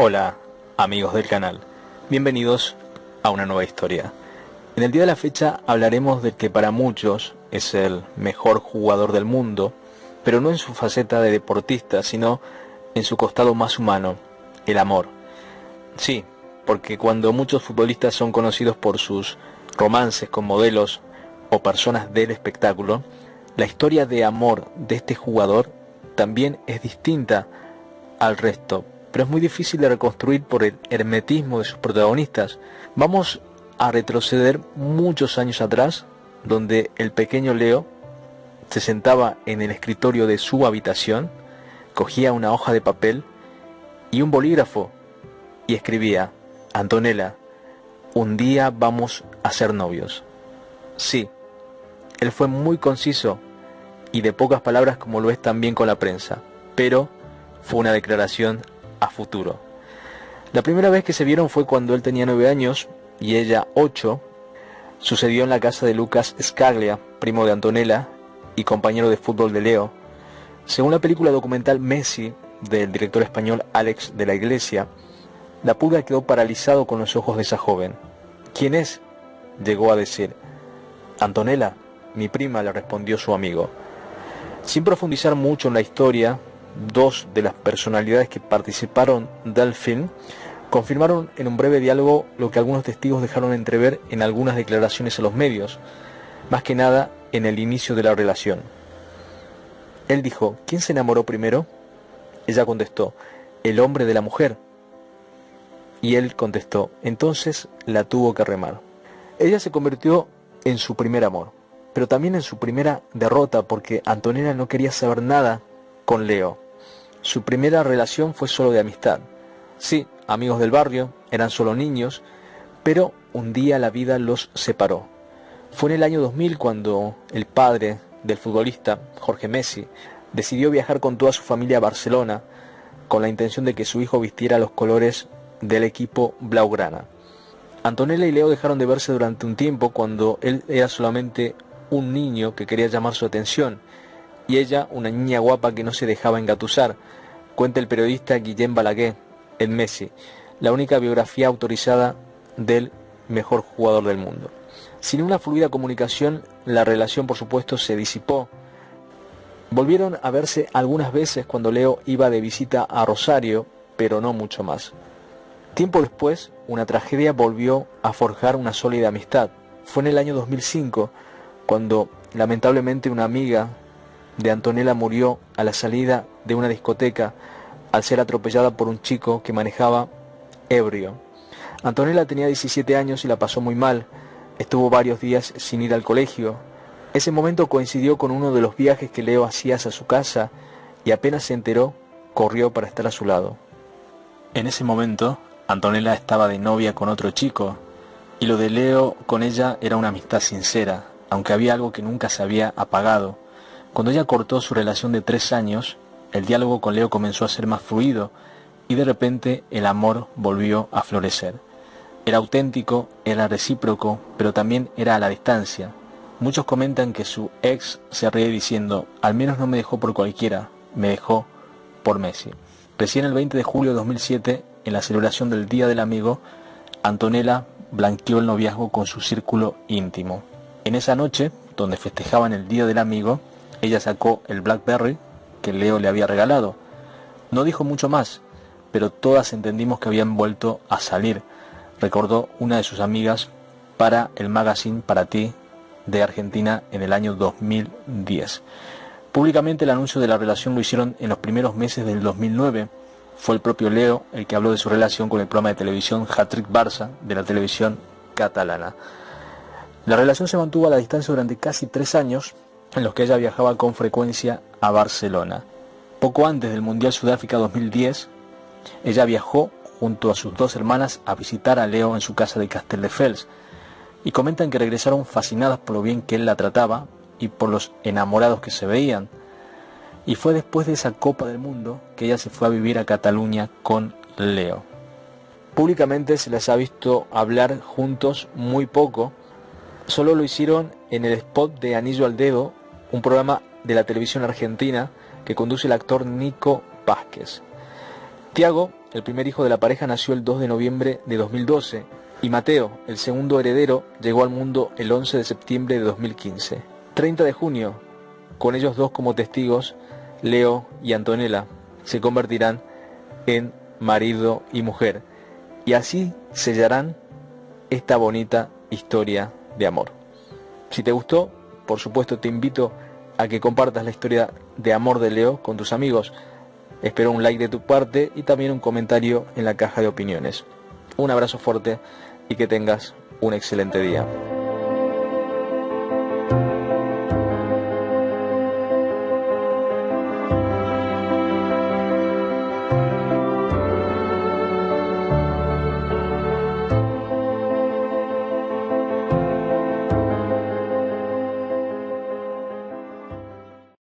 Hola, amigos del canal. Bienvenidos a una nueva historia. En el día de la fecha hablaremos del que para muchos es el mejor jugador del mundo, pero no en su faceta de deportista, sino en su costado más humano, el amor. Sí, porque cuando muchos futbolistas son conocidos por sus romances con modelos o personas del espectáculo, la historia de amor de este jugador también es distinta al resto, pero es muy difícil de reconstruir por el hermetismo de sus protagonistas. Vamos a retroceder muchos años atrás, donde el pequeño Leo se sentaba en el escritorio de su habitación, cogía una hoja de papel y un bolígrafo y escribía: Antonella, un día vamos a ser novios. Sí, él fue muy conciso y de pocas palabras, como lo es también con la prensa, pero fue una declaración a futuro. La primera vez que se vieron fue cuando él tenía 9 años y ella 8. Sucedió en la casa de Lucas Scaglia, primo de Antonella y compañero de fútbol de Leo. Según la película documental Messi, del director español Alex de la Iglesia, la pulga quedó paralizado con los ojos de esa joven. ¿Quién es?, llegó a decir. Antonella, mi prima, le respondió su amigo. Sin profundizar mucho en la historia, dos de las personalidades que participaron del film confirmaron en un breve diálogo lo que algunos testigos dejaron entrever en algunas declaraciones a los medios, más que nada en el inicio de la relación. Él dijo: ¿quién se enamoró primero? Ella contestó: el hombre de la mujer. Y él contestó: entonces la tuvo que remar. Ella se convirtió en su primer amor, pero también en su primera derrota, porque Antonella no quería saber nada con Leo. Su primera relación fue solo de amistad. Sí, amigos del barrio, eran solo niños, pero un día la vida los separó. Fue en el año 2000 cuando el padre del futbolista, Jorge Messi, decidió viajar con toda su familia a Barcelona con la intención de que su hijo vistiera los colores del equipo blaugrana. Antonella y Leo dejaron de verse durante un tiempo cuando él era solamente un niño que quería llamar su atención y ella una niña guapa que no se dejaba engatusar, cuenta el periodista Guillem Balaguer en Messi, la única biografía autorizada del mejor jugador del mundo. Sin una fluida comunicación, la relación por supuesto se disipó. Volvieron a verse algunas veces cuando Leo iba de visita a Rosario, pero no mucho más. Tiempo después, una tragedia volvió a forjar una sólida amistad. Fue en el año 2005 cuando lamentablemente una amiga de Antonella murió a la salida de una discoteca al ser atropellada por un chico que manejaba ebrio. Antonella tenía 17 años y la pasó muy mal. Estuvo varios días sin ir al colegio. Ese momento coincidió con uno de los viajes que Leo hacía hacia su casa y apenas se enteró, corrió para estar a su lado. En ese momento, Antonella estaba de novia con otro chico y lo de Leo con ella era una amistad sincera, aunque había algo que nunca se había apagado. Cuando ella cortó su relación de 3 años, el diálogo con Leo comenzó a ser más fluido y de repente el amor volvió a florecer. Era auténtico, era recíproco, pero también era a la distancia. Muchos comentan que su ex se ríe diciendo: al menos no me dejó por cualquiera, me dejó por Messi. Recién el 20 de julio de 2007, en la celebración del Día del Amigo, Antonella blanqueó el noviazgo con su círculo íntimo. En esa noche, donde festejaban el Día del Amigo, ella sacó el BlackBerry que Leo le había regalado. No dijo mucho más, pero todas entendimos que habían vuelto a salir, recordó una de sus amigas para el magazine Para Ti de Argentina en el año 2010. Públicamente el anuncio de la relación lo hicieron en los primeros meses del 2009. Fue el propio Leo el que habló de su relación con el programa de televisión Hat-Trick Barça de la televisión catalana. La relación se mantuvo a la distancia durante casi 3 años, en los que ella viajaba con frecuencia a Barcelona. Poco antes del Mundial Sudáfrica 2010, ella viajó junto a sus 2 hermanas a visitar a Leo en su casa de Castelldefels, y comentan que regresaron fascinadas por lo bien que él la trataba y por los enamorados que se veían. Y fue después de esa Copa del Mundo que ella se fue a vivir a Cataluña con Leo. Públicamente se les ha visto hablar juntos muy poco. Solo lo hicieron en el spot de Anillo al Dedo, un programa de la televisión argentina que conduce el actor Nico Vázquez. Tiago, el primer hijo de la pareja, nació el 2 de noviembre de 2012 y Mateo, el segundo heredero, llegó al mundo el 11 de septiembre de 2015. 30 de junio, con ellos dos como testigos, Leo y Antonella se convertirán en marido y mujer y así sellarán esta bonita historia de amor. Si te gustó, por supuesto te invito a que compartas la historia de amor de Leo con tus amigos. Espero un like de tu parte y también un comentario en la caja de opiniones. Un abrazo fuerte y que tengas un excelente día.